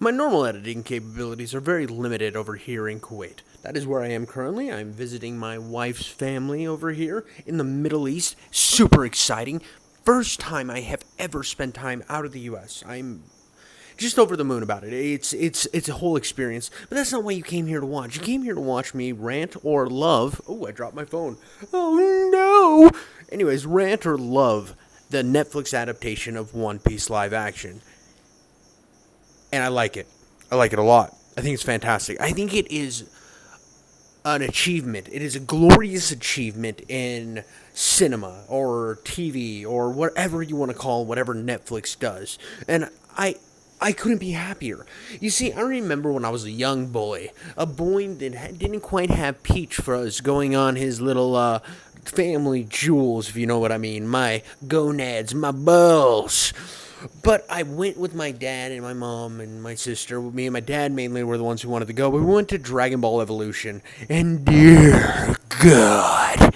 My normal editing capabilities are very limited over here in Kuwait. That is where I am currently. I'm visiting my wife's family over here in the Middle East. Super exciting. First time I have ever spent time out of the US. I'm just over the moon about it. It's a whole experience. But that's not what you came here to watch. You came here to watch me rant or love. Oh, I dropped my phone. Oh no. Anyways, rant or love the Netflix adaptation of One Piece live action. And I like it. I like it a lot. I think it's fantastic. I think it is an achievement. It is a glorious achievement in cinema or TV or whatever you want to call whatever Netflix does. And I couldn't be happier. You see, I remember when I was a young boy, a boy that didn't quite have peach fuzz going on his little family jewels, if you know what I mean. My gonads, my balls. But I went with my dad and my mom and my sister. Me and my dad mainly were the ones who wanted to go. We went to Dragon Ball Evolution. And dear God,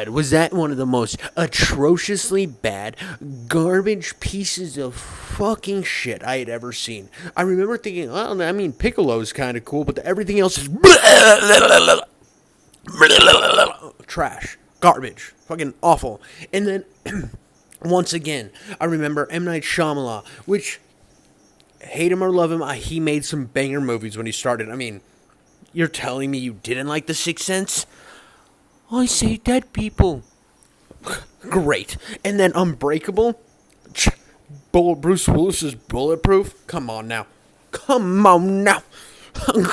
was that one of the most atrociously bad, garbage pieces of fucking shit I had ever seen. I remember thinking, well, I mean, Piccolo's kind of cool, but everything else is trash, garbage, fucking awful. And then once again, I remember M. Night Shyamalan, which, hate him or love him, he made some banger movies when he started. I mean, you're telling me you didn't like The Sixth Sense? I say dead people. Great. And then Unbreakable? Bruce Willis's Bulletproof? Come on now. Come on now.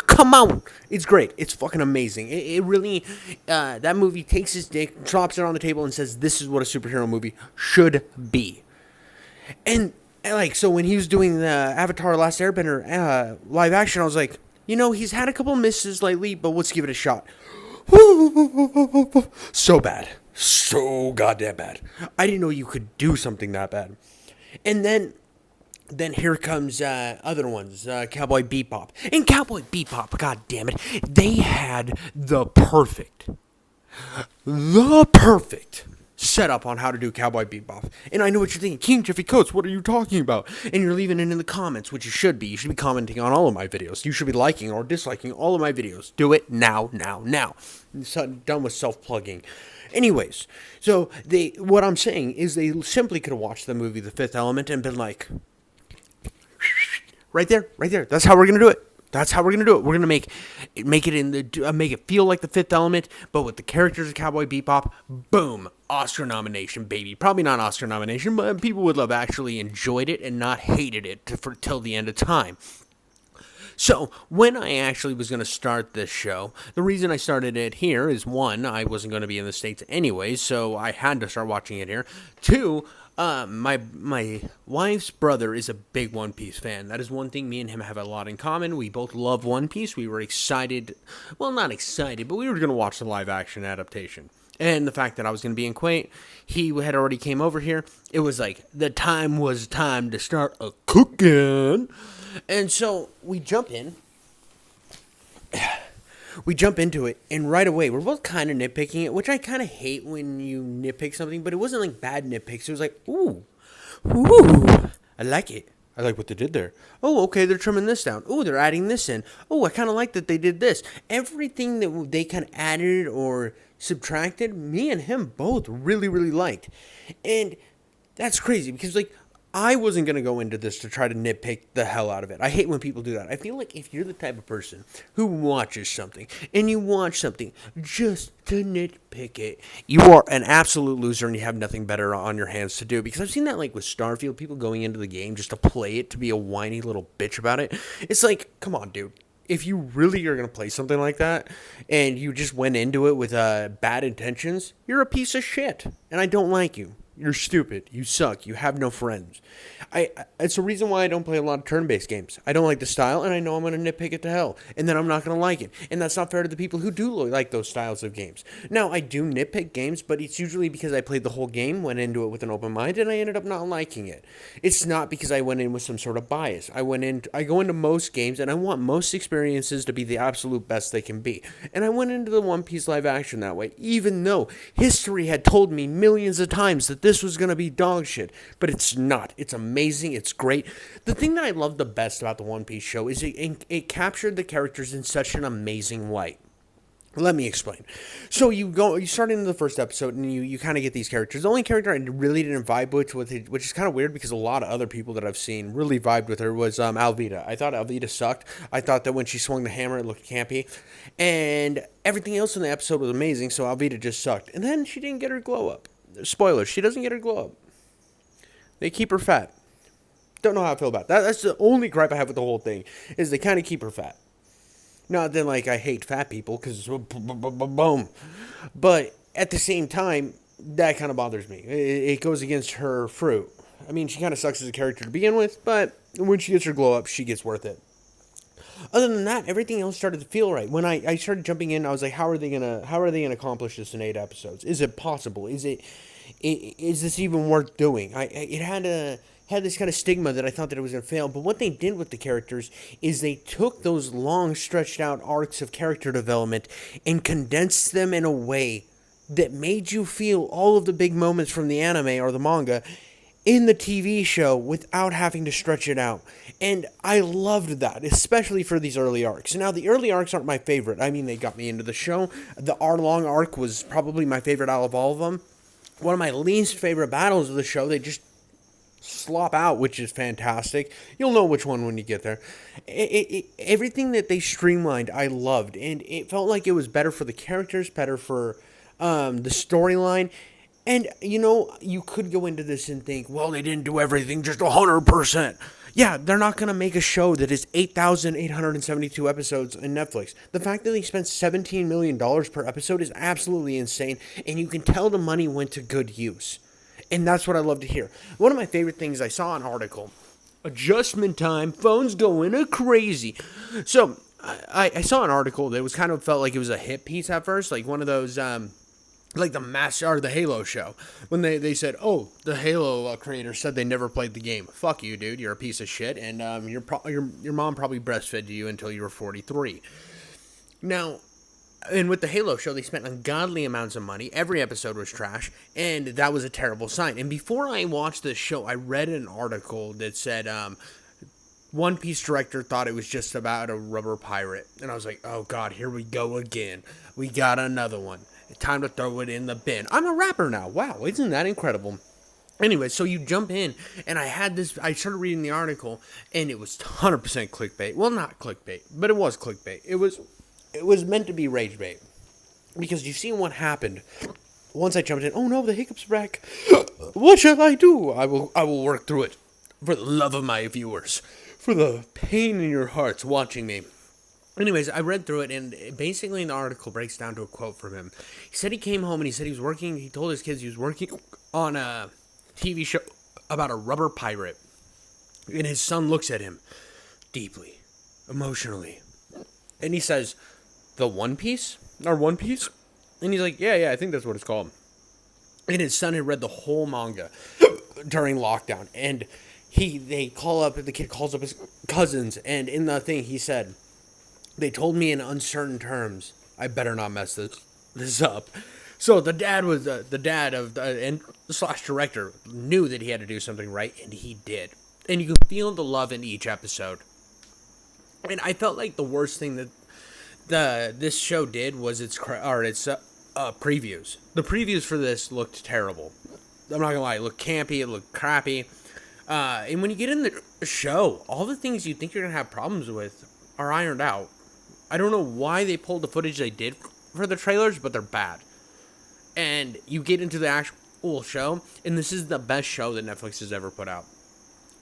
Come on. It's great. It's fucking amazing. It really, that movie takes his dick, drops it on the table, and says, this is what a superhero movie should be. And, like, so when he was doing the Avatar Last Airbender live action, I was like, you know, he's had a couple misses lately, but let's give it a shot. So bad. So goddamn bad. I didn't know you could do something that bad. And then here comes other ones, Cowboy Bebop. And Cowboy Bebop, god damn it, they had the perfect setup on how to do Cowboy Bebop. And I know what you're thinking, King Jeffy Coates, what are you talking about? And you're leaving it in the comments, which you should be. You should be commenting on all of my videos. You should be liking or disliking all of my videos. Do it now. So, done with self-plugging. Anyways, so what I'm saying is they simply could have watched the movie The Fifth Element and been like, right there. That's how we're gonna do it. We're gonna make it feel like The Fifth Element, but with the characters of Cowboy Bebop. Boom, Oscar nomination, baby. Probably not Oscar nomination, but people would have actually enjoyed it and not hated it till the end of time. So, when I actually was going to start this show, the reason I started it here is, one, I wasn't going to be in the States anyway, so I had to start watching it here. Two, my wife's brother is a big One Piece fan. That is one thing me and him have a lot in common. We both love One Piece. We were excited, well, not excited, but we were going to watch the live-action adaptation. And the fact that I was going to be in Kuwait, he had already came over here. It was like, the time was time to start a cooking. And so we jump into it, and right away, we're both kind of nitpicking it, which I kind of hate when you nitpick something, but it wasn't like bad nitpicks. It was like, ooh, I like it. I like what they did there. Oh, okay, they're trimming this down. Oh, they're adding this in. Oh, I kind of like that they did this. Everything that they kind of added or subtracted, me and him both really, really liked. And that's crazy because, like, I wasn't going to go into this to try to nitpick the hell out of it. I hate when people do that. I feel like if you're the type of person who watches something and you watch something just to nitpick it, you are an absolute loser and you have nothing better on your hands to do. Because I've seen that like with Starfield, people going into the game just to play it, to be a whiny little bitch about it. It's like, come on, dude. If you really are going to play something like that and you just went into it with bad intentions, you're a piece of shit. And I don't like you. You're stupid. You suck. You have no friends. It's the reason why I don't play a lot of turn-based games. I don't like the style, and I know I'm going to nitpick it to hell. And then I'm not going to like it. And that's not fair to the people who do like those styles of games. Now, I do nitpick games, but it's usually because I played the whole game, went into it with an open mind, and I ended up not liking it. It's not because I went in with some sort of bias. I go into most games, and I want most experiences to be the absolute best they can be. And I went into the One Piece live action that way, even though history had told me millions of times that this this was gonna be dog shit, but it's not. It's amazing. It's great. The thing that I love the best about the One Piece show is it captured the characters in such an amazing way. Let me explain. So you start into the first episode and you kind of get these characters. The only character I really didn't vibe with it, which is kind of weird because a lot of other people that I've seen really vibed with her, was Alvida. I thought Alvida sucked. I thought that when she swung the hammer it looked campy, and everything else in the episode was amazing. So Alvida just sucked, and then she didn't get her glow up. Spoilers: she doesn't get her glow up. They keep her fat. Don't know how I feel about that. That's the only gripe I have with the whole thing, is they kind of keep her fat. Not then, like, I hate fat people, because boom. But at the same time, that kind of bothers me. It goes against her fruit. I mean, she kind of sucks as a character to begin with, but when she gets her glow up, she gets worth it. Other than that, everything else started to feel right. When I started jumping in, I was like, how are they gonna accomplish this in 8 episodes? Is it possible? Is this even worth doing? It had this kind of stigma that I thought that it was going to fail. But what they did with the characters is they took those long, stretched out arcs of character development and condensed them in a way that made you feel all of the big moments from the anime or the manga in the TV show without having to stretch it out. And I loved that, especially for these early arcs. Now, the early arcs aren't my favorite. I mean, they got me into the show. The Arlong arc was probably my favorite out of all of them. One of my least favorite battles of the show, they just slop out, which is fantastic. You'll know which one when you get there. Everything that they streamlined, I loved, and it felt like it was better for the characters, better for the storyline. And you could go into this and think, well, they didn't do everything just 100%. Yeah, they're not going to make a show that is 8,872 episodes in Netflix. The fact that they spent $17 million per episode is absolutely insane, and you can tell the money went to good use. And that's what I love to hear. One of my favorite things, I saw an article. Adjustment time, phones going crazy. So, I saw an article that was kind of felt like it was a hit piece at first. Like one of those, like the Halo show. When they said, oh, the Halo creator said they never played the game. Fuck you, dude. You're a piece of shit. And your mom probably breastfed you until you were 43. Now, and with the Halo show, they spent ungodly amounts of money. Every episode was trash, and that was a terrible sign. And before I watched this show, I read an article that said One Piece director thought it was just about a rubber pirate. And I was like, oh god, here we go again. We got another one. Time to throw it in the bin. I'm a rapper now. Wow, isn't that incredible? Anyway, so you jump in, and I started reading the article, and it was 100% clickbait. Well, not clickbait, but it was clickbait. It was meant to be rage bait. Because you've seen what happened. Once I jumped in, oh no, the hiccup's back. What shall I do? I will work through it. For the love of my viewers. For the pain in your hearts watching me. Anyways, I read through it, and basically the article breaks down to a quote from him. He said he came home and he said he told his kids he was working on a TV show about a rubber pirate. And his son looks at him deeply, emotionally. And he says, the One Piece? Or One Piece? And he's like, yeah, I think that's what it's called. And his son had read the whole manga during lockdown. And the kid calls up his cousins, and in the thing he said, they told me in uncertain terms, I better not mess this up. So the dad was the dad of and / director knew that he had to do something right, and he did. And you can feel the love in each episode. And I felt like the worst thing that this show did was its previews. The previews for this looked terrible. I'm not gonna lie, it looked campy, it looked crappy. And when you get in the show, all the things you think you're gonna have problems with are ironed out. I don't know why they pulled the footage they did for the trailers, but they're bad. And you get into the actual show, and this is the best show that Netflix has ever put out.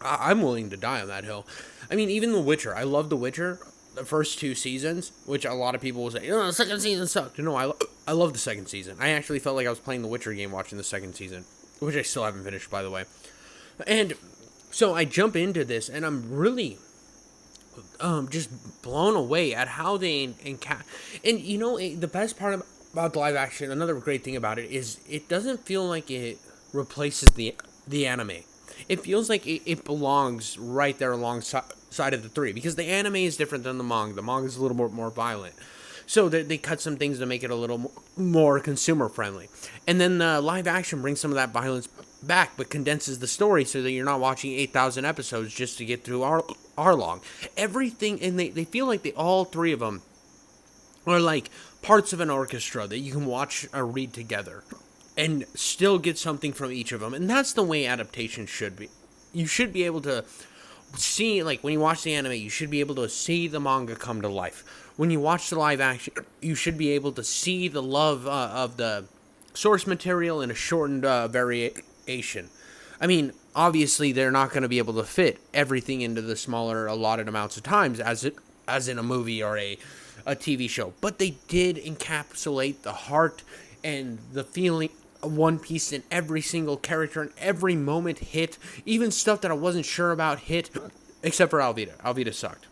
I'm willing to die on that hill. I mean, even The Witcher. I love The Witcher, the first 2 seasons, which a lot of people will say, oh, the second season sucked. No, I love the second season. I actually felt like I was playing The Witcher game watching the second season, which I still haven't finished, by the way. And so I jump into this, and I'm really just blown away at how they and the best part about the live action, another great thing about it is it doesn't feel like it replaces the anime. It feels like it belongs right there alongside of the 3, because the anime is different than the manga. The manga is a little more violent. So they cut some things to make it a little more consumer friendly. And then the live action brings some of that violence back, but condenses the story so that you're not watching 8,000 episodes just to get through our long. Everything, and they feel like all three of them are like parts of an orchestra that you can watch or read together and still get something from each of them. And that's the way adaptation should be. You should be able to see, like, when you watch the anime, you should be able to see the manga come to life. When you watch the live action, you should be able to see the love of the source material in a shortened variation. I mean, obviously, they're not going to be able to fit everything into the smaller allotted amounts of times as in a movie or a TV show. But they did encapsulate the heart and the feeling of One Piece in every single character and every moment hit. Even stuff that I wasn't sure about hit, except for Alvida. Alvida sucked.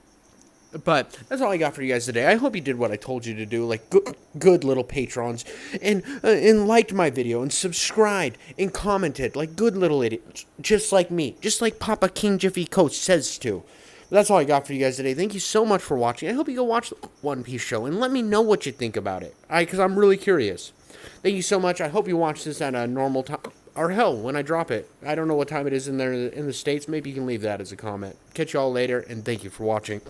But that's all I got for you guys today. I hope you did what I told you to do, like good little patrons, and liked my video, and subscribed, and commented, like good little idiots, just like me, just like Papa King Jiffy Coach says to. But that's all I got for you guys today. Thank you so much for watching. I hope you go watch the One Piece show, and let me know what you think about it, because I'm really curious. Thank you so much. I hope you watch this at a normal time, or hell, when I drop it. I don't know what time it is in the States. Maybe you can leave that as a comment. Catch y'all later, and thank you for watching.